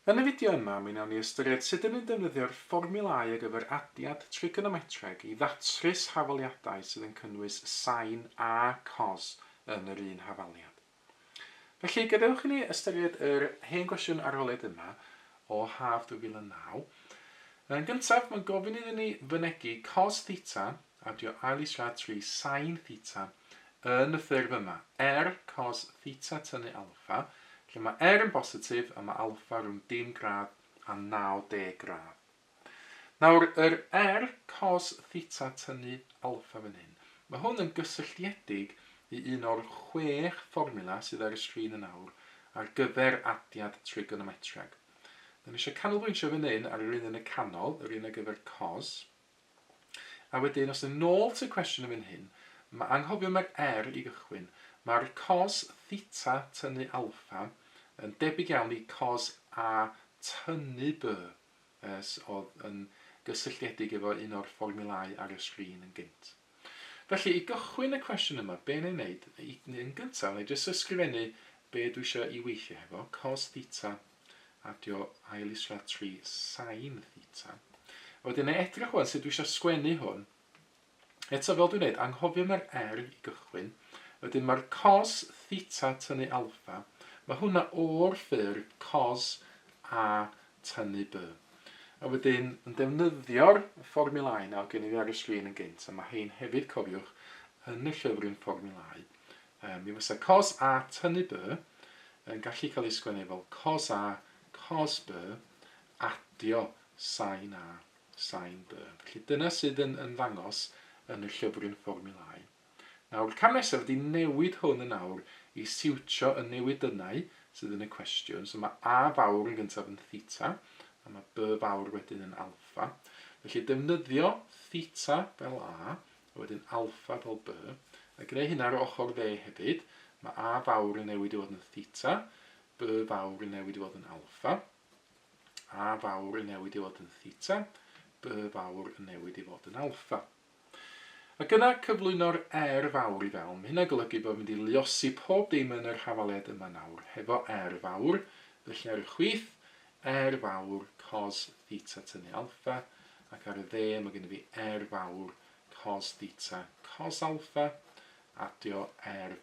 Yn y fideo yma, mi wnawn ni ystyried sut ydyn ni'n defnyddio'r fformiwlau ar gyfer adiad trigonometreg i ddatrys hafaliadau sydd yn cynnwys sain a cos yn yr un hafaliad. Felly, gadewch i ni ystyried yr hen gwestiwn arholiad yma o haf 2009. Yn gyntaf, mae'n gofyn iddyn ni fynegu cos theta a dio ail isradd 3 sin theta yn y ffurf yma. Cos theta tynnu alpha, lle mae yn bositif a mae alpha rhwng 10 gradd a 90 gradd. Nawr, yr cos theta tynnu alpha fan hyn, mae hwn yn gysylltiedig i un o'r 6 fformula sydd ar y sgrin yn awr ar gyfer adiad trigonometreg. Da ni eisiau canolbwyntio fan hyn ar yr un yn y canol, yr un ar gyfer cos. A wedyn, os yn nôl to cwestiwn yn hyn, mae anghofio mae'r i gychwyn. Mae'r cos theta tynnu alpha yn debyg iawn i cos a tynnu b oedd yn gysylltiedig efo un o'r fformiwlau ar y sgrin yn gynt. Felly, i gychwyn y cwestiwn yma, be ni'n neud? Yn gyntaf, neu jyst ysgrifennu be dwi eisiau i weithio hefo, cos theta a dio ail isradd 3 sin theta. Wedyn, neu edrych hwn sut dwi eisiau sgwennu hwn. Eto fel dwi'n neud, anghofio mae'r i gychwyn. Wedyn mae'r cos theta tynnu alpha. Mae hwnna o'r ffurf cos a tynnu b. A wedyn, yn defnyddio'r fformiwlau na gen i fi ar y sgrin yn gynt, a mae hein hefyd cofiwch yn y llyfr yn fformiwlau. Mi fysa cos a tynnu b yn gallu cael ei sgwennu fel cos a cos b adio sin a sin b. Felly dyna sydd yn ddangos yn y llyfr yn fformiwlau. Nawr, cam nesaf ydy newid hwn yn awr i siwtio y newidynau sydd yn y cwestiwn. So mae a fawr yn gyntaf yn theta, a mae b fawr wedyn yn alpha. Felly defnyddio theta fel a, a wedyn alpha fel b, a greu hynna ar ochr dde hefyd. Mae a fawr yn newid i fod yn theta, b fawr yn newid i fod yn alpha, a fawr yn newid i fod yn theta, b fawr yn newid i fod yn alpha. Ac yna cyflwyno'r fawr i fewn. Hynna golygu bod mynd i luosi pob dim yn yr hafaliad yma nawr hefo fawr. Felly ar y chwith, fawr cos theta tynnu alpha, ac ar y dde mae gen i fi fawr cos theta cos alpha, adio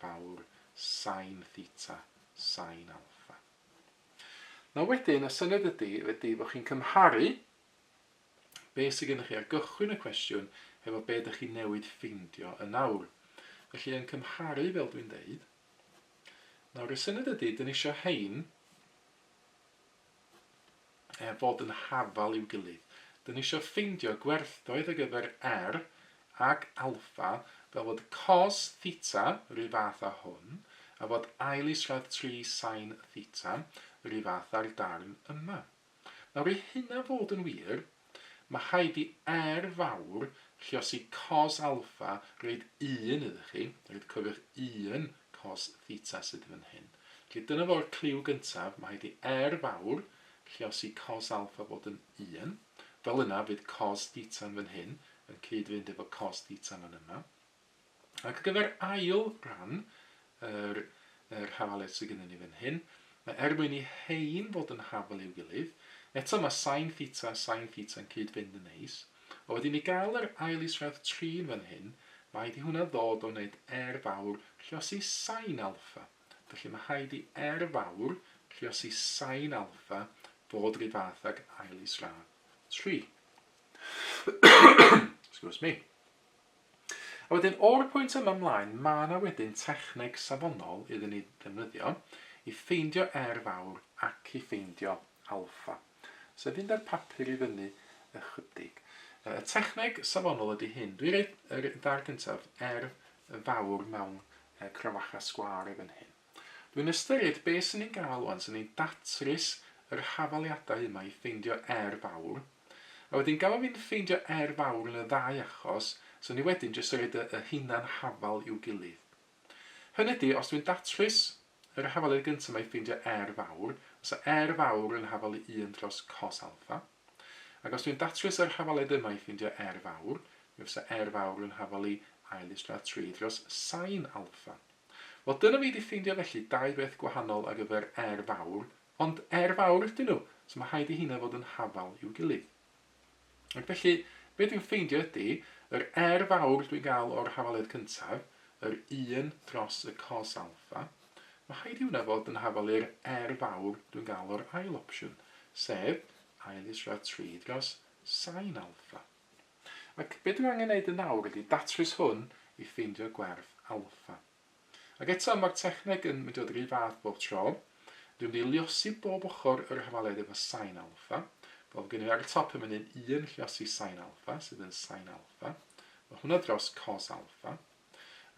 fawr sin theta sin alpha. Nawr wedyn, y syniad ydy bod chi'n cymharu be sydd gennych chi ar gychwyn y cwestiwn efo be ydych chi newid ffindio yn awr. Felly yn cymharu fel dwi'n deud. Nawr y syniad ydy, dyn ni eisiau hein fod yn hafal i'w gilydd. Dyn ni eisiau ffindio gwerthoedd ar gyfer ac alpha fel fod cos theta, rhyw fath â hwn, a fod ail isradd 3 sin theta, rhyw fath â'r darn yma. Nawr i hynna fod yn wir, mae rhaid i fawr lluosi cos alpha roed 1 ydych chi, roed cofiwch 1 cos theta sydd fan hyn. Felly dyna fo'r cliw gyntaf, mae rhaid i fawr lluosi cos alpha fod yn 1. Fel yna fydd cos theta fan hyn yn cyd-fynd efo cos theta fan yma. Ac ar gyfer ail rhan, yr hafaliad sydd gennym ni fan hyn, mae mwyn i hein fod yn hafal i'w gilydd. Eto mae sin theta yn cyd-fynd yn neis. O wedyn i gael yr ail isradd 3 fan hyn, mae rhaid i hwnna ddod o wneud fawr lluosi sin alpha. Felly mae rhaid i fawr lluosi sin alpha fod rhyw fath ag ail isradd 3. Excuse me. A wedyn, o'r pwynt yma ymlaen, mae yna wedyn techneg safonol iddyn ni ddefnyddio i ffeindio fawr ac i ffeindio alpha. So fynd ar papur i fyny ychydig. Y techneg safonol ydy hyn. Dwi'n rhaid yr dar gyntaf fawr mewn cryfacha sgwar efo'n hyn. Dwi'n ystyried beth sy'n ni'n gael wan, sy'n ni'n datrys yr hafaliadau yma i ffeindio fawr. A wedyn gafo fi'n ffeindio fawr yn y ddau achos, so ni wedyn jyst rhaid y hunan hafal i'w gilydd. Hynny ydy, os dwi'n datrys yr hafaliad gyntaf yma i ffeindio fawr, so fawr yn hafal i 1 dros cos alpha. Ac os dwi'n datrys yr hafaliad yma i ffeindio fawr, mi fysa fawr yn hafal i ail isradd 3 dros sin alpha. Wel, dyna fi wedi ffeindio felly 2 beth gwahanol ar gyfer fawr Ond fawr ydyn nhw, so mae rhaid i hynna fod yn hafal i'w gilydd. Ac felly, be dwi'n ffeindio ydy, yr fawr dwi'n gael o'r hafaliad cyntaf, yr 1 dros y cos alpha, mae rhaid i hwnna fod yn hafal i'r fawr dwi'n gael o'r ail opsiwn, sef ail isradd 3 dros sin alpha. Ac be dwi'n angen neud yn nawr ydy datrys hwn i ffeindio gwerth alpha. Ac eto mae'r techneg yn mynd i fod yr un fath bob tro. Dwi'n mynd i liosi bob ochr yr hafaliad efo sin alpha. Fel gen i ar y top yn mynd 1 liosi sin alpha, sydd yn sin alpha. Mae hwnna dros cos alpha.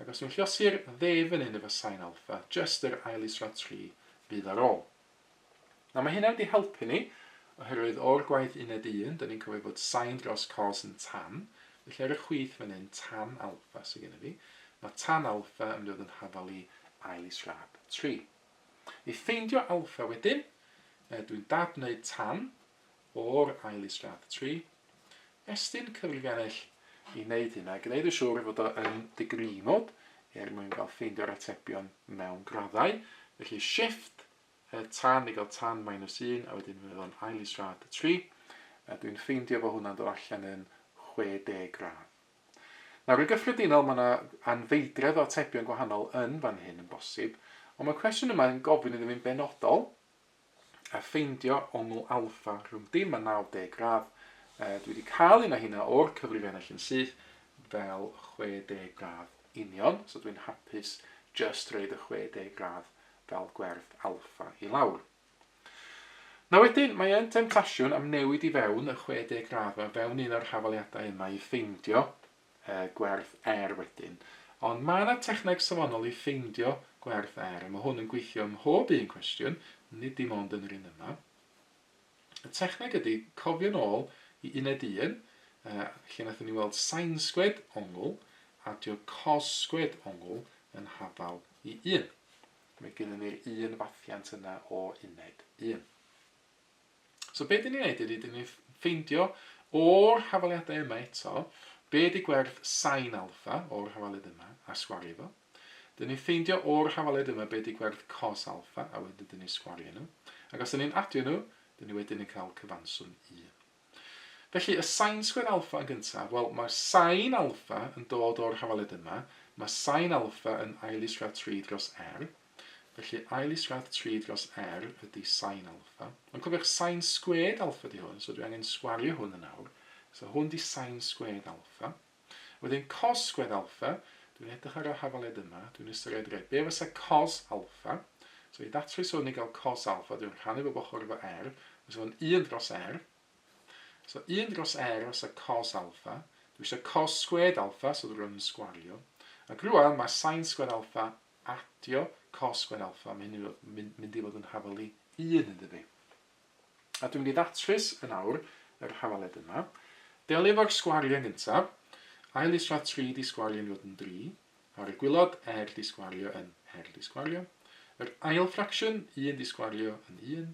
Ac os dwi'n lliosi'r dde fan hyn efo sin alpha, just yr ail isradd 3 fydd ar ôl. Nawr mae hynna wedi helpu ni, oherwydd o'r gwaith uned 1, da ni'n cofio bod sin dros cos yn tan. Felly ar y chwith fan hyn tan alpha sydd gen i fi. Mae tan alpha yn mynd yn hafal i ail isradd 3. I ffeindio alpha wedyn, dwi'n dadneu tan o'r ail isradd 3. Estyn cyfrifiannell i wneud hynna, gwneud y siŵr fod o'n digrinod, mwyn cael ffeindio'r atebion mewn graddau. Felly shift tan i gael tan minus 1, a wedyn fydd o'n ail isradd 3. Dwi'n ffeindio fod hwnna'n dod allan yn 60 gradd. Nawr, yn gyffredinol, mae yna anfeidredd o atebion gwahanol yn fan hyn yn bosib, ond mae'r cwestiwn yma yn gofyn iddo fi'n benodol a ffeindio ongl alpha rhwng dim a 90 gradd. Dwi wedi cael un o hynna o'r cyfrifiannell yn syth fel 60 gradd union, so dwi'n hapus just roed y 60 gradd fel gwerth alpha i lawr. Na wedyn, mae yn temtasiwn am newid i fewn y 60 gradd yma fewn un o'r hafaliadau yma i ffeindio gwerth wedyn. Ond mae yna techneg safonol i ffeindio gwerth a mae hwn yn gweithio ym mhob un cwestiwn, nid dim ond yn yr un yma. Y techneg ydy cofio nôl i uned 1, lle nathon ni weld sin sgwed ongl a dio cos sgwed ongl yn hafal i 1. Mae gennym ni'r un fathiant yna o uned 1. So be dyn ni'n neud ydy, dyn ni'n ffeindio o'r hafaliadau yma eto, be ydy gwerth sin alpha o'r hafaliad yma a sgwario fo. Dyn ni'n ffeindio o'r hafaliad yma be ydy gwerth cos alpha a wedyn dyn ni'n sgwario nhw. Ac os dyn ni'n adio nhw, dyn ni wedyn yn cael cyfanswm 1. Felly, y sin sgwyd alpha yn gyntaf, wel, mae sin alpha yn dod o'r hafaliad yma. Mae sin alpha yn ail isradd 3 dros r. Felly, ail isradd 3 dros r ydy sin alpha. Ond cofiwch, sin sgwed alpha di hwn, so dwi angen sgwario hwn yn awr. So hwn di sin sgwed alpha. Wedyn cos sgwed alpha, dwi'n edrych ar y hafaliad yma, dwi'n ystyried rhaid. Be fysa cos alpha? So i ddatrys hwn i gael cos alpha, dwi'n rhannu bob ochr efo r. So hwn 1 dros r. So 1 dros r fysa cos alpha. Dwi eisiau cos sgwed alpha, so dwi'n sgwario. Ac rwan mae sin sgwed alpha adio cos sgwed alpha, mynd i fod yn hafal i 1 ynddo fi. A dwi'n mynd i ddatrys yn awr yr hafaliad yma. Delio efo'r sgwario yn gyntaf. Ail isradd 3 di sgwario yn fod yn 3. Ar y gwylod, r di sgwario yn r di sgwario. Yr ail ffracsiwn, 1 di sgwario yn 1.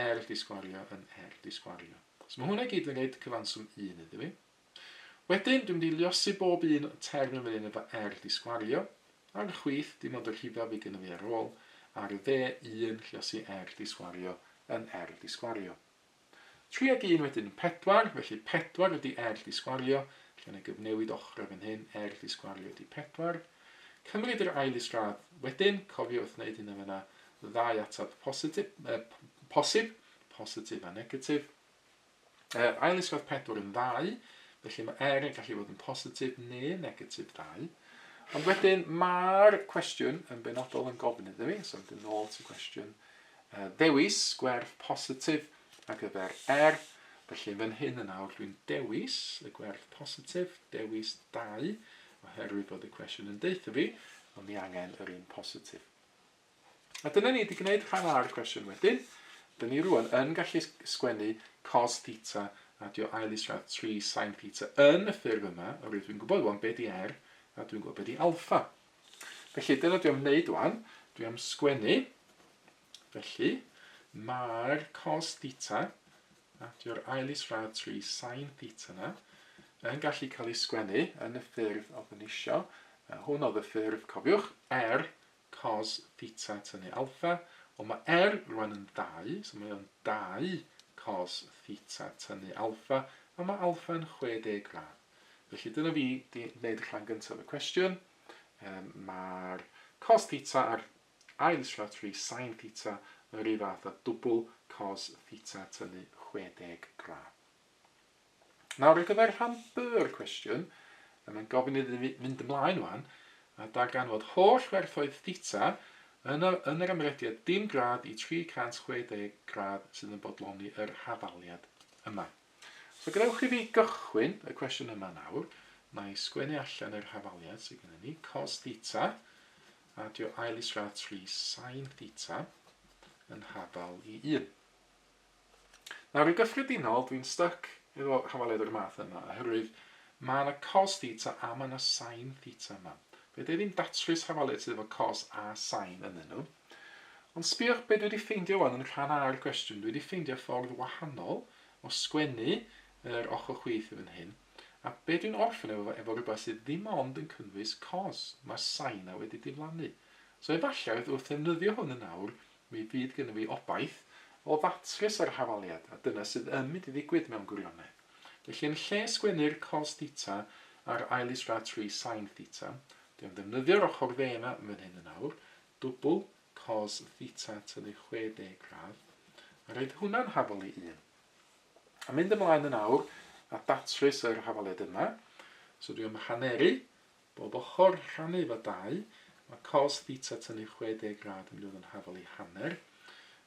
R di sgwario yn r di sgwario. So mae hwnna gyd yn gwneud cyfanswm 1 iddo fi. Wedyn, dwi'n mynd i liosi bob un term yn mynd efo r di sgwario. Ar y chwith, dim ond yr hifaf i gyda fi ar ôl. Ar y dde, 1 liosi r di sgwario yn r di sgwario. 3 ag 1 wedyn 4, felly 4 ydy r di sgwario, lle yna gyfnewid ochr fan hyn, r di sgwario ydy 4. Cymryd yr ail isradd wedyn, cofio wrth wneud hynny fyna, ddau atab positif a negatif. Ail isradd 4 yn 2, felly mae r yn gallu fod yn positif neu negatif 2. Ond wedyn mae'r cwestiwn yn benodol yn gofyn iddo fi, so mynd yn ôl to cwestiwn. Ddewis gwerth positif ar gyfer r, felly fan hyn yn awr dwi'n dewis y gwerth positif, dewis 2, oherwydd bod y cwestiwn yn deitha fi, ond ni angen yr un positif. A dyna ni wedi gwneud rhan ar y cwestiwn wedyn. Dyna ni rwan yn gallu sgwennu cos theta a dio ail isradd 3 sin theta yn y ffurf yma, oherwydd dwi'n gwybod wan be di r a dwi'n gwybod be di alpha. Felly dyna dwi am wneud wan, dwi am sgwennu, felly mae'r cos theta a dio'r ail isradd 3 sin theta yna yn gallu cael ei sgwennu yn y ffurf o fy nisio. Hwn oedd y ffurf, cofiwch, r cos theta tynnu alpha, Ond mae rwan yn 2, so mae o'n 2 cos theta tynnu alpha, a mae alpha yn 60 gradd. Felly dyna fi di wneud y rhan gyntaf y cwestiwn. Mae'r cos theta a'r ail isradd 3 sin theta yn rhyw fath a dwbl cos theta tynnu 60 gradd. Nawr ar gyfer rhan by'r cwestiwn, mae'n gofyn iddi fynd ymlaen wan, a darganfod holl werthoedd theta yn yr ymrediad dim gradd i 360 gradd sydd yn bodloni yr hafaliad yma. So gadewch i fi gychwyn y cwestiwn yma nawr. Na i sgwennu allan yr hafaliad sydd gennym ni, cos theta, a dio ail isradd 3 sin theta yn hafal i 1. Nawr, yn gyffredinol, dwi'n stuck efo hafaliad o'r math yma, oherwydd mae yna cos theta a mae yna sin theta yma. Fe dwi ddim datrys hafaliad sydd efo cos a sin yn nhw. Ond sbiwch beth dwi wedi ffeindio wan yn rhan a'r cwestiwn. Dwi wedi ffeindio ffordd wahanol o sgwennu yr ochr chwith yn hyn. A be dwi'n orffen efo rhywbeth sydd ddim ond yn cynnwys cos. Mae sin a wedi diflannu. So efallai wrth ddefnyddio hwn yn awr, mi fydd gyda fi obaith o ddatrys ar hafaliad, a dyna sydd yn mynd i ddigwydd mewn gwirionedd. Felly yn lle sgwennu'r cos theta a'r ail isradd 3 sin theta, dwi'n defnyddio'r ochr dde yma yn fan hyn yn awr, dwbl cos theta tynnu 60 gradd, a roed hwnna'n hafal i 1. A mynd ymlaen yn awr a datrys yr hafaliad yma. So dwi'n haneri bob ochr rhannu efo 2, mae cos theta tynnu 60 gradd yn mynd yn hafal i hanner.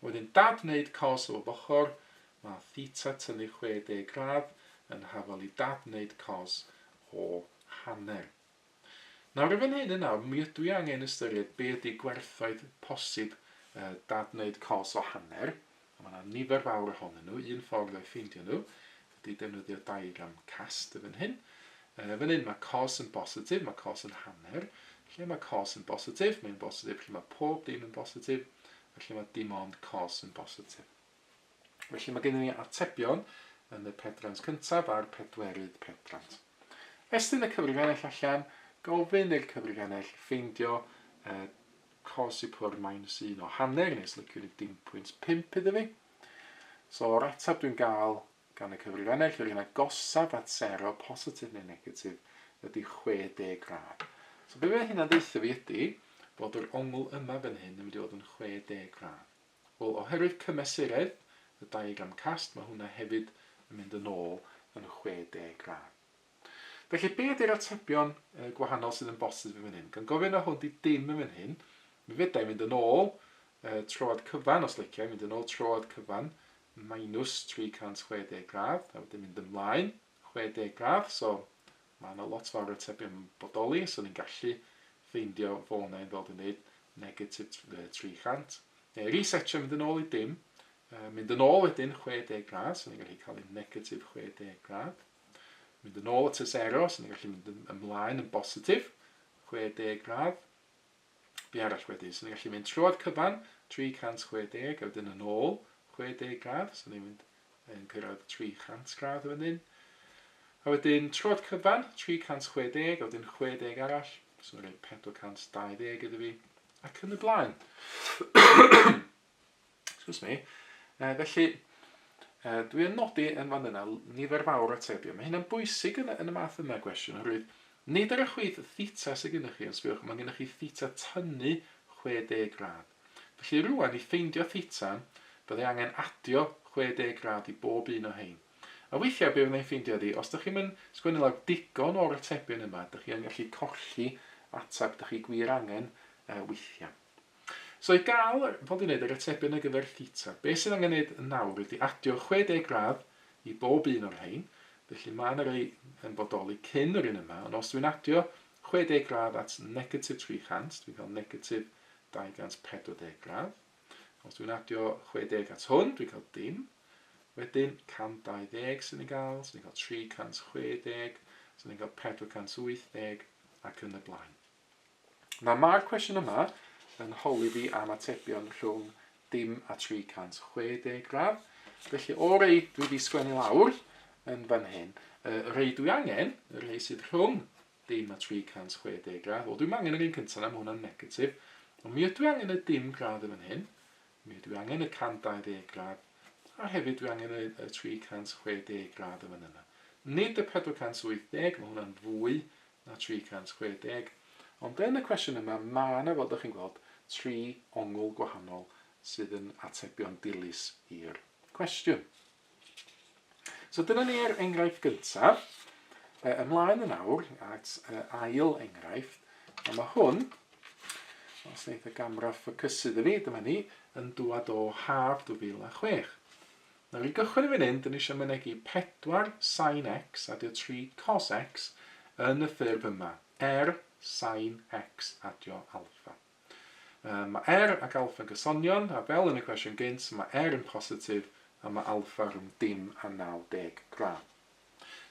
Wedyn dadwneud cos o bob ochr, mae theta tynnu 60 gradd yn hafal i dadwneud cos o hanner. Nawr efo'n hyn yn awr, mi ydw i angen ystyried be ydy gwerthoedd posib dadwneud cos o hanner. Mae yna nifer fawr ohonyn nhw, un ffordd o'i ffeindio nhw, ydy defnyddio diagram cast yn hyn. Fan hyn mae cos yn bositif, mae cos yn hanner. Lle mae cos yn bositif, mae'n bositif lle mae pob dim yn bositif, a lle mae dim ond cos yn bositif. Felly mae gennym ni atebion yn y pedrans cyntaf a'r pedwerydd pedrans. Estyn y cyfrifiannell allan, gofyn i'r cyfrifiannell ffeindio cos i pwr -1 o hanner, neu slicio'r 0.5 iddo fi. So o'r ateb dwi'n gael gan y cyfrifiannell, yr un agosaf at 0, positif neu negatif, ydy 60 gradd. So be fe hynna'n ddeitha fi ydy bod yr ongl yma fan hyn yn mynd i fod yn 60 gradd. Wel, oherwydd cymesuredd, y diagram cast, mae hwnna hefyd yn mynd yn ôl yn 60 gradd. Felly, be ydy'r atebion gwahanol sydd yn bosib fan hyn? Gan gofyn o hwn di dim yn fan hyn, mi fydda i mynd yn ôl troad cyfan os licio, mynd yn ôl troad cyfan, minus 360 gradd, a wedyn mynd ymlaen 60 gradd, so mae yna lot fawr o atebion bodoli, so ni'n gallu ffeindio fo yna'n ddod yn neud negatif 300. Neu resetio mynd yn ôl i dim, mynd yn ôl wedyn 60 gradd, so ni'n gallu cael un negatif 60 gradd. Mynd yn ôl at y 0, so ni'n gallu mynd ymlaen yn bositif 60 gradd. Be arall wedyn, so ni'n gallu mynd trwy'r cyfan 360, a wedyn yn ôl 60 gradd, so ni'n mynd yn cyrraedd 300 gradd fan hyn. A wedyn trwy'r cyfan 360, a wedyn 60 arall, so ni'n rhaid 420 iddo fi, ac yn y blaen. Excuse me. Felly, dwi'n nodi yn fan yna nifer fawr atebion. Mae hynna'n bwysig yn y math yma gwestiwn, oherwydd nid ar y chwith theta sydd gennych chi, os bywch, mae gennych chi theta tynnu 60 gradd. Felly rwan i ffeindio theta, byddai angen adio 60 gradd i bob un o hein. A weithiau be fyddai'n ffeindio di, os ydych chi'n mynd sgwennu lawr digon o'r atebion yma, ydych chi'n gallu colli ateb ydych chi gwir angen weithiau. So i gael, fel dwi'n gwneud, yr atebion ar gyfer theta, beth sydd angen gwneud yn nawr ydy adio 60 gradd i bob un o'r hein. Felly mae yna rei yn bodoli cyn yr un yma, ond os dwi'n adio 60 gradd at negatif 300, dwi'n cael negatif 240 gradd. Os dwi'n adio 60 at hwn, dwi'n cael dim. Wedyn 120 sy'n ni'n cael, sy'n ni'n cael 360, sy'n ni'n cael 480 ac yn y blaen. Mae'r cwestiwn yma yn holi fi am atebion rhwng dim a 360 gradd. Felly o rei dwi wedi sgwennu lawr yn fan hyn, rei dwi angen, y rei sydd rhwng dim a 360 gradd. Wel, dwi'n angen yr un cyntaf am hwnna'n negatif, ond mi ydw i angen y dim gradd yn fan hyn. mi dwi angen y 120 gradd, a hefyd dwi angen y 360 gradd yma yna. Nid y 480, mae hwnna'n fwy na 360, ond yn y cwestiwn yma, mae yna, fel ydych chi'n gweld, 3 ongl gwahanol sydd yn atebion dilys i'r cwestiwn. So dyna ni'r enghraifft gyntaf. Ymlaen yn awr at ail enghraifft, a mae hwn, os wneud y gamera ffocysu dda fi, dyma ni, yn dŵad o haf 2006. Nawr i gychwyn i fan hyn, dyn ni eisiau mynegu 4 sin x a 3 cos x yn y ffurf yma. Sin x adio alpha. Mae ac alpha yn gysonion, a fel yn y cwestiwn gynt, mae yn positif a mae alpha rhwng dim a 90 gradd.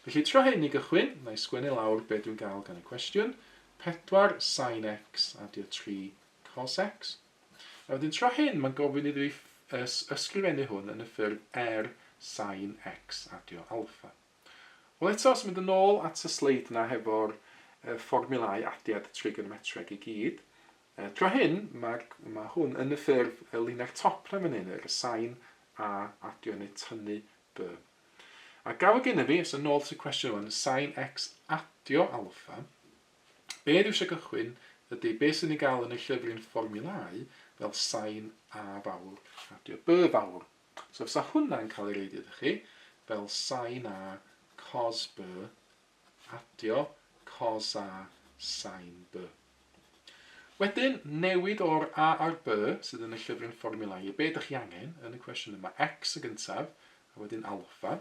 Felly tro hyn i gychwyn, na i sgwennu lawr beth dwi'n gael gan y cwestiwn. 4 sin x adio 3 cos x. A wedyn tro hyn, mae'n gofyn iddo fi ysgrifennu hwn yn y ffurf sin x adio alpha. Wel eto, os mynd yn ôl at y sleid yna hefo'r fformiwlau adiad trigonometreg i gyd. Tro hyn, mae hwn yn y ffurf y linell top na fan hyn, yr sin a adio neu tynnu b. A gael gen i fi, os yn ôl sy'n cwestiwn hwn, sin x adio alpha, be dwi eisiau gychwyn ydy beth sy'n ei gael yn y llyfryn fformiwlau fel sin a fawr adio b fawr. So fysa hwnna'n cael ei reid iddo chi fel sin a cos b adio cos a sin b. Wedyn, newid o'r a a'r b sydd yn y llyfryn fformiwlau i be ydych chi angen yn y cwestiwn yma x y gyntaf a wedyn alpha.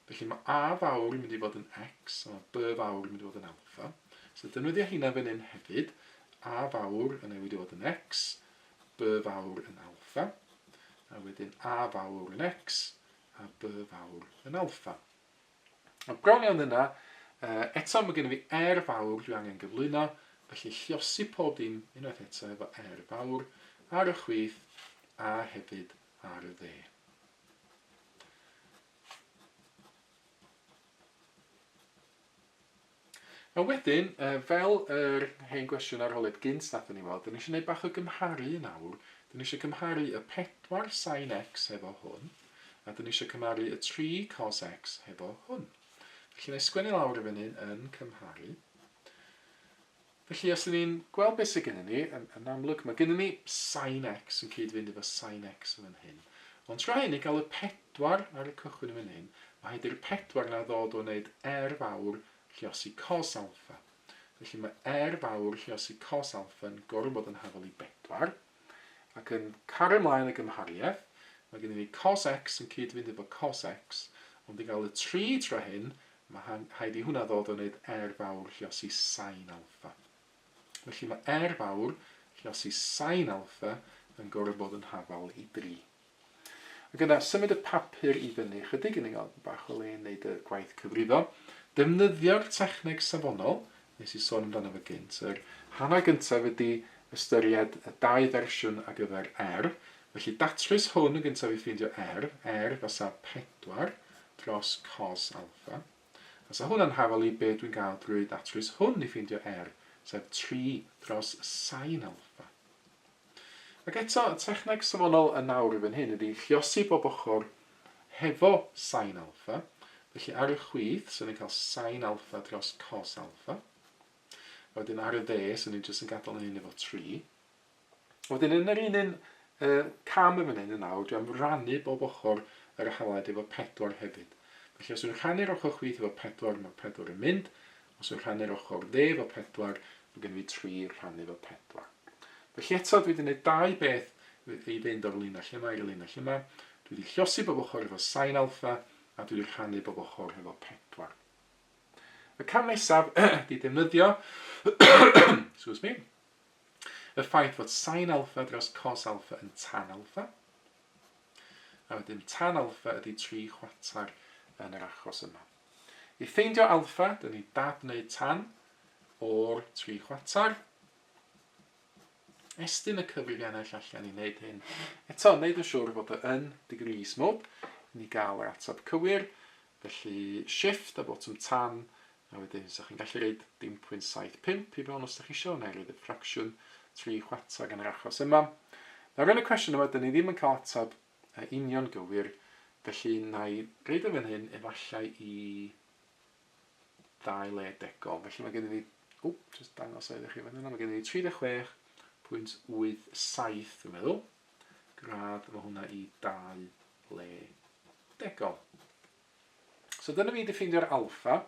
Felly mae a fawr yn mynd i fod yn x a mae b fawr yn mynd i fod yn alpha. So defnyddio hynna fan hyn hefyd. A fawr yn newid i fod yn x, b fawr yn alpha, a wedyn a fawr yn x a b fawr yn alpha. A bron iawn yna, eto mae gen i fi fawr dwi angen gyflwyno, felly lliosi pob dim unwaith eto efo fawr ar y chwith a hefyd ar y dde. A wedyn, fel yr hen gwestiwn arholiad gynt nathon ni weld, dyn ni eisiau gwneud bach o gymharu yn awr. Dyn ni eisiau cymharu y 4 sin x hefo hwn, a dyn ni eisiau cymharu y 3 cos x hefo hwn. Felly, na i sgwennu lawr y fan hyn yn cymharu. Felly, os ydyn ni'n gweld beth sydd gennym ni, yn amlwg, mae gennym ni sin x yn cyd-fynd efo sin x yn fan hyn. Ond tra hyn i gael y 4 ar y cychwyn yn fan hyn, mae hyd i'r 4 na ddod o wneud fawr lliosi cos alpha. Felly mae fawr lliosi cos alpha yn gorfod bod yn hafal i 4. Ac yn cario ymlaen y gymhariaeth, mae gennym ni cos x yn cyd-fynd efo cos x, ond i gael y 3 tra hyn, mae haid i hwnna ddod o wneud fawr lliosi sin alpha. Felly mae fawr lliosi sin alpha yn gorfod bod yn hafal i 3. Ac yna, symud y papur i fyny, chydig yn ei gael bach o le yn wneud y gwaith cyfrifo. Defnyddio'r techneg safonol, nes i sôn amdano fo gynt. Yr hanner gyntaf ydy ystyried y 2 fersiwn ar gyfer Felly datrys hwn yn gyntaf i ffeindio fysa 4 dros cos alpha. Fysa hwnna'n hafal i be dwi'n gael drwy datrys hwn i ffeindio sef 3 dros sin alpha. Ac eto, y techneg safonol yn nawr i fan hyn ydy lliosi bob ochr hefo sin alpha. Felly ar y chwith, so ni'n cael sin alpha dros cos alpha. Wedyn ar y dde, so ni'n jyst yn gadael yn hyn efo 3. Wedyn yn yr un cam yn fan hyn yn nawr, dwi'n rannu bob ochr yr hafaliad efo 4 hefyd. Felly os yw'n rhannu'r ochr chwith efo 4, mae 4 yn mynd. Os yw'n rhannu'r ochr dde efo 4, mae gen i 3 rhannu efo 4. Felly eto dwi wedi gwneud 2 beth i fynd o'r linell yma i'r linell yma. Dwi wedi lliosi bob ochr efo sin alpha, a dwi wedi rhannu bob ochr efo 4. Y cam nesaf di defnyddio y ffaith fod sin alpha dros cos alpha yn tan alpha. A wedyn tan alpha ydy 3 chwarter yn yr achos yma. I ffeindio alpha, dyn ni dadneu tan o'r 3 chwarter. Estyn y cyfrifiannau allan i wneud hyn. Eto, wneud yn siŵr fod yn degrees mode. Ni gael yr ateb cywir, felly shift a bottom tan, a wedyn so chi'n gallu reid 0.75 i fewn os ydych chi eisiau, neu reid y ffracsiwn 3 chwarter gan yr achos yma. Nawr yn y cwestiwn yma, dyn ni ddim yn cael atab union gywir, felly na i reid o fan hyn efallai i 2 le degol. Felly mae gen i ni, jyst dangos o iddo chi fan yna, mae gen i ni 36.87 dwi'n meddwl. Gradd, mae hwnna i 2 le degol. So dyna fi diffindio'r alpha,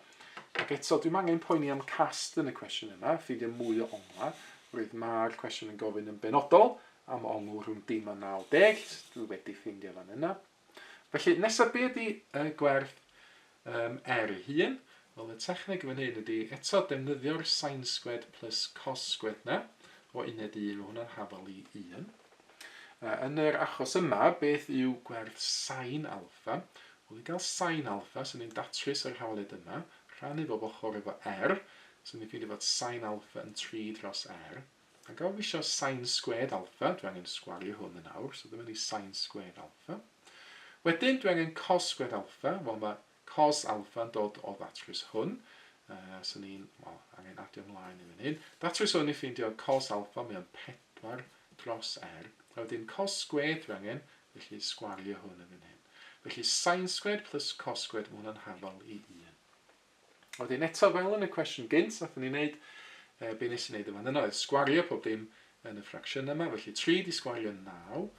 ac eto dwi'n angen poeni am cast yn y cwestiwn yma, ffindio mwy o ongla, roedd mae'r cwestiwn yn gofyn yn benodol am ongl rhwng 10 a 90, dwi wedi ffindio fan yna. Felly nesaf be ydy gwerth ei hun? Wel, y techneg fan hyn ydy eto defnyddio'r sin sgwed plus cos sgwed na, o uned 1, mae hwnna'n hafal i 1. Yn yr achos yma, beth yw gwerth sin alpha? Wel, i gael sin alpha, sy'n ni'n datrys yr hawliad yma, rhannu bob ochr efo sy'n ni'n ffeindio fod sin alpha yn 3 dros A gael fi isio sin sgwed alpha, dwi angen sgwario hwn yn awr, so dyma ni sin sgwed alpha. Wedyn, dwi angen cos sgwed alpha, wel mae cos alpha yn dod o ddatrys hwn, so ni'n angen adio ymlaen i fan hyn. Datrys hwn i ffeindio cos alpha, mae'n 4 dros A wedyn cos sgwed dwi angen, felly sgwario hwn yn fan hyn. Felly sin sgwed plus cos sgwed, mae hwnna'n hafal i 1. Wedyn eto fel yn y cwestiwn gynt, nath ni'n neud, be nes i'n neud yma yna, sgwario pob dim yn y ffracsiwn yma, felly 3 di sgwario 9,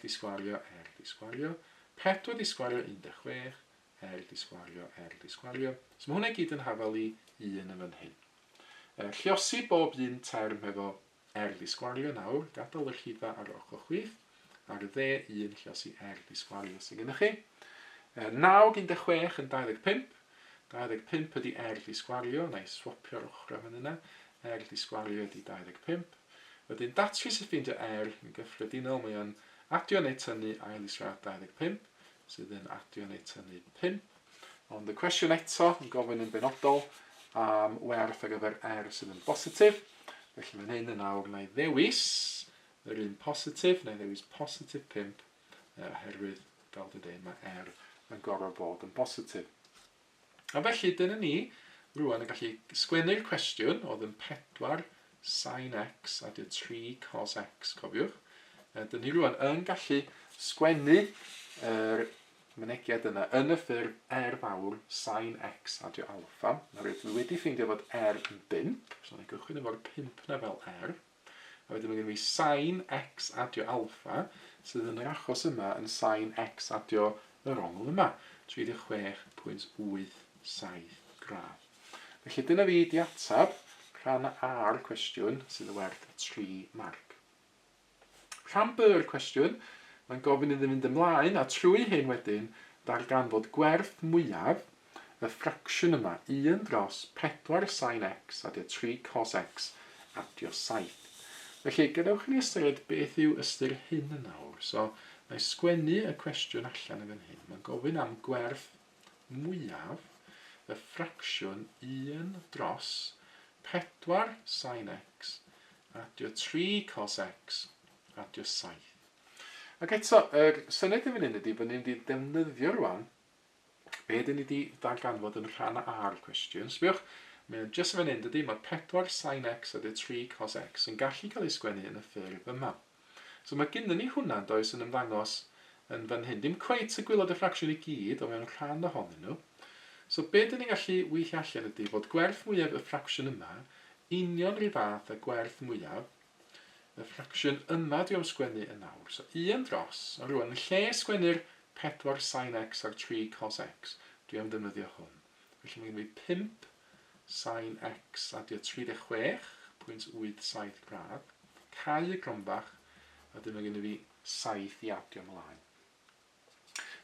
di sgwario, di sgwario, 4 di sgwario 16, di sgwario, di sgwario. So mae hwnna gyd yn hafal i 1 yn fan hyn. Lliosi bob un term efo di sgwario nawr, gadael yr rhifa ar ochr chwith, ar y dde 1 lliosi di sgwario sy'n gennych chi. 9 16 yn 25, 25 ydi di sgwario, na i swapio'r ochr fan yna, di sgwario ydi 25. Wedyn datrys y ffeindio yn gyffredinol, mae o'n adio neu tynnu ail isradd 25, sydd yn adio neu tynnu 5. Ond y cwestiwn eto yn gofyn yn benodol am werth ar gyfer sydd yn bositif. Felly mae'n hyn yn awr na i ddewis yr un positif, na i ddewis positif 5, oherwydd, fel dwi dweud, mae yn gorfod bod yn bositif. A felly, dyna ni, rwan yn gallu sgwennu'r cwestiwn, oedd yn 4 sin x a 3 cos x, cofiwch. Dyna ni rwan yn gallu sgwennu yr mynegiad yna yn y ffurf fawr sin x a alpha. Dwi wedi ffeindio fod yn 5, so ni'n gychwyn efo'r 5 na fel A wedyn mae gen i sin x a alpha, sydd yn yr achos yma yn sin x a yr ongl yma, 36.87 gradd. Felly dyna fi di atab rhan A'r cwestiwn sydd y werth 3 marc. Rhan B'r cwestiwn, mae'n gofyn iddo fynd ymlaen, a trwy hyn wedyn, darganfod gwerth mwyaf y ffracsiwn yma 1 dros 4 sin x a 3 cos x a 7. Felly, gadewch ni ystyried beth yw ystyr hyn yn awr. So, mae sgwennu y cwestiwn allan yn hyn. Mae'n gofyn am gwerth mwyaf y ffracsiwn 1 dros 4 sin x a 3 cos x a 7. Ac eto, yr syniad yn fan hyn ydy bod ni'n defnyddio rwan be dyn ni wedi darganfod yn rhan A'r cwestiwn. Sbiwch, mae'n jyst fan hyn dydy, mae 4 sin x a 3 cos x yn gallu cael ei sgwennu yn y ffurf yma. So mae gynnu ni hwnna'n does yn ymddangos yn fan hyn. Dim cweit y gwylod y ffracsiwn i gyd, ond mewn rhan ohonyn nhw. So be dyn ni'n gallu weithio allan ydy fod gwerth mwyaf y ffracsiwn yma union rhy fath y gwerth mwyaf y ffracsiwn yma dwi am sgwennu yn awr. So 1 dros, a rwan, yn lle sgwennu'r 4 sin x ar 3 cos x, dwi am ddefnyddio hwn. Felly mae gen i 5 sin x a 36.87 gradd, cau y gronbach, a dyma gen i fi 7 i adio ymlaen.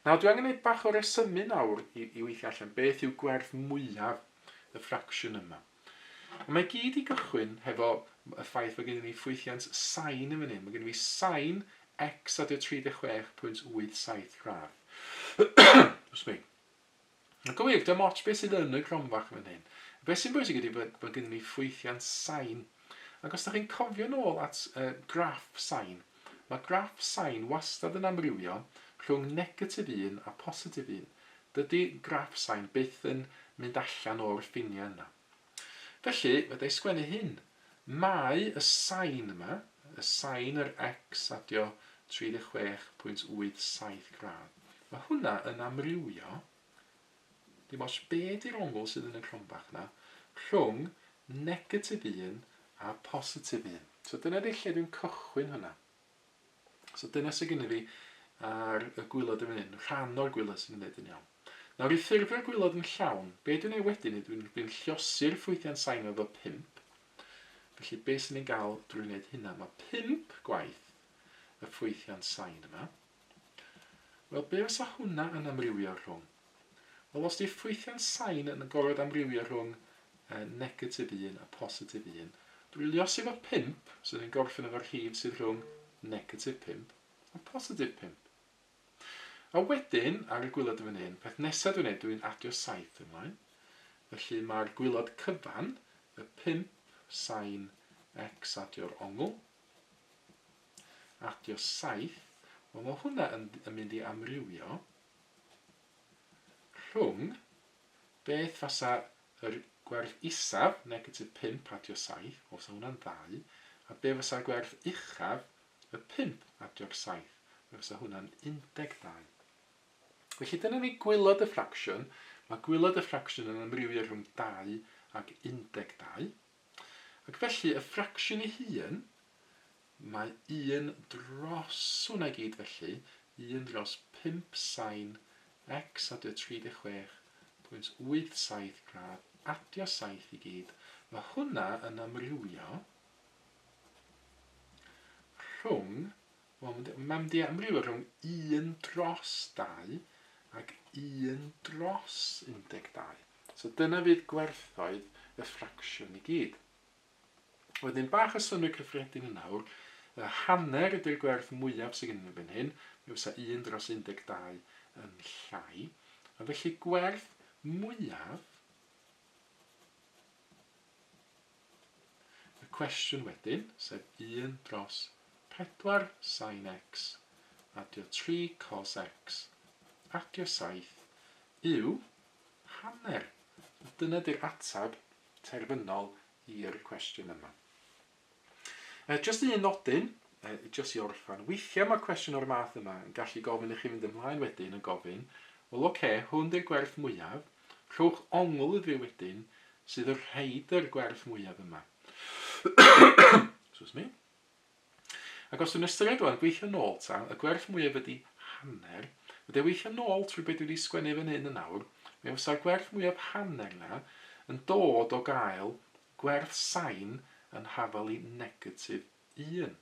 Nawr, dwi angen gwneud bach o resymu nawr i weithio allan beth yw gwerth mwyaf y ffracsiwn yma. Mae gyd i gychwyn hefo y ffaith bod gen i ffwythiant sin yn fan hyn. Mae gen i sin x a 36.87 gradd. Os mi. Yn gywir, dim ots beth sydd yn y gronbach yn fan hyn. Beth sy'n bwysig ydy bod gen i ffwythiant sin. Ac os da chi'n cofio nôl at graff sin, mae graff sin wastad yn amrywio rhwng negatif 1 a positif 1. Dydy graff sin byth yn mynd allan o'r ffiniau yna. Felly, fydda i sgwennu hyn. Mae y sin yma, y sain yr x adio 36.87 gradd. Mae hwnna yn amrywio, dim os be di'r ongl sydd yn y cromfach na, rhwng negatif 1 a positif 1. So dyna di lle dwi'n cychwyn hwnna. So dyna sydd gennym fi ar y gwylod yn fan hyn, rhan o'r gwylod sy'n gwneud yn iawn. Nawr i ffurfio'r gwylod yn llawn, be dwi'n ei wedyn i dwi'n llosi'r ffwythiau'n sain efo 5. Felly be sy'n ni'n gael drwy'n gwneud hynna? Mae 5 gwaith y ffwythiau'n sain yma. Wel, be fysa hwnna yn amrywio rhwng? Wel, os di ffwythiau'n sain yn gorfod amrywio rhwng negatif 1 a positif 1, dwi'n liosi efo 5, so ni'n gorffen efo'r rhif sydd rhwng negatif 5 a positif 5. A wedyn, ar y gwylod yn fan hyn, peth nesaf dwi'n gwneud, dwi'n adio 7 ymlaen. Felly mae'r gwylod cyfan, y 5 sain x adio'r ongl, adio 7, wel mae hwnna yn mynd i amrywio rhwng beth fasa yr gwerth isaf, negatif 5 adio 7, os hwnna'n 2, a be fysa'r gwerth uchaf, y 5 adio'r 7, fe fysa hwnna'n 12. Felly dyna ni gwylod y ffracsiwn. Mae gwylod y ffracsiwn yn amrywio rhwng 2 ac 12. Ac felly y ffracsiwn ei hun, mae 1 dros hwnna i gyd felly, 1 dros 5 sain x adio 36.87 gradd adio 7 i gyd. Mae hwnna yn amrywio rhwng, mae'n mynd i amrywio rhwng 1 dros 2 ac 1 dros 12. So dyna fydd gwerthoedd y ffracsiwn i gyd. Wedyn bach y synwyr cyffredin yn nawr, y hanner ydy'r gwerth mwyaf sydd gennym ni fan hyn, mi fysa 1 dros 12 yn llai, a felly gwerth mwyaf, y cwestiwn wedyn, sef 1 dros 4 sin x adio 3 cos x adio 7 yw hanner. Dyna di'r atab terfynol i'r cwestiwn yma. Jyst un nodyn, jyst i orffan, weithiau mae'r cwestiwn o'r math yma yn gallu gofyn i chi fynd ymlaen wedyn yn gofyn, wel oce, hwn di'r gwerth mwyaf, rhowch ongl iddi wedyn sydd yn rhaid yr gwerth mwyaf yma. Excuse me. Ac os dwi'n ystyried rwan, gweithio nôl ta, y gwerth mwyaf ydy hanner, ydy weithio nôl trwy beth dwi wedi sgwennu fan hyn yn awr, mi fysa'r gwerth mwyaf hanner na yn dod o gael gwerth sain yn hafal i negatif 1.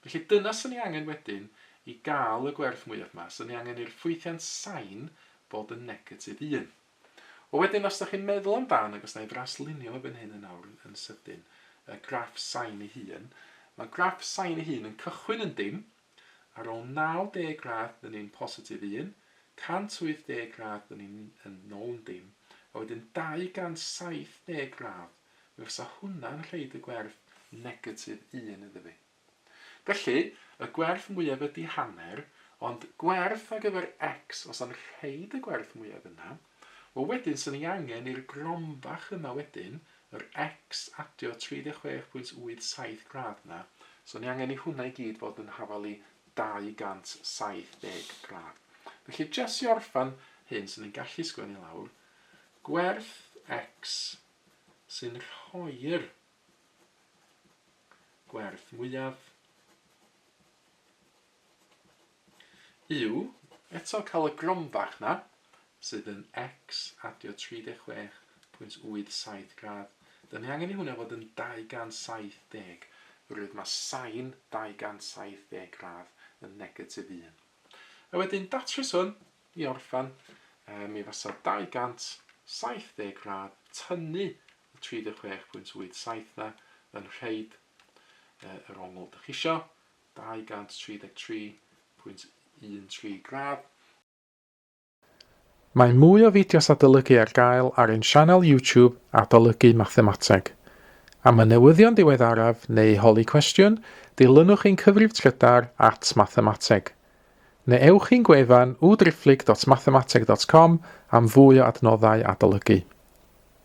Felly dyna sy'n ni angen wedyn i gael y gwerth mwyaf yma, sy'n ni angen i'r ffwythiau'n sain bod yn negatif 1. O wedyn, os ydych chi'n meddwl amdan, ac os na i fraslunio fan hyn yn awr yn sydyn, y graff sain ei hun, mae graff sain ei hun yn cychwyn yn dim, ar ôl 90 gradd yn un positif 1, 180 gradd yn un nôl yn dim, a wedyn 270 gradd, fe fysa hwnna'n rhaid y gwerth negatif 1 iddo fi. Felly, y gwerth mwyaf ydy hanner, ond gwerth ar gyfer x, os o'n rhaid y gwerth mwyaf yna, wel wedyn sy'n ni angen i'r gromfach yma wedyn, yr x adio 36.87 gradd yna, so ni angen i hwnna i gyd fod yn hafal i 270 gradd. Felly, jyst i orffan hyn sy'n ni'n gallu sgwennu lawr, gwerth x sy'n rhoi'r gwerth mwyaf yw, eto cael y gromfach na, sydd yn x adio 36.87 gradd. Da ni angen i hwnna fod yn 270, rwydd mae sain 270 gradd yn negatif 1. A wedyn datrys hwn i orffan, mi fasa 270 gradd tynnu y 36.87 na yn rhaid yr ongl dych chi isio, 233.13 gradd. Mae mwy o fideos adolygu ar gael ar ein sianel YouTube Adolygu Mathemateg. Am y newyddion diweddaraf neu holi cwestiwn, dilynwch ein cyfrif trydar @mathemateg. Neu ewch i'n gwefan www.mathemateg.com am fwy o adnoddau adolygu.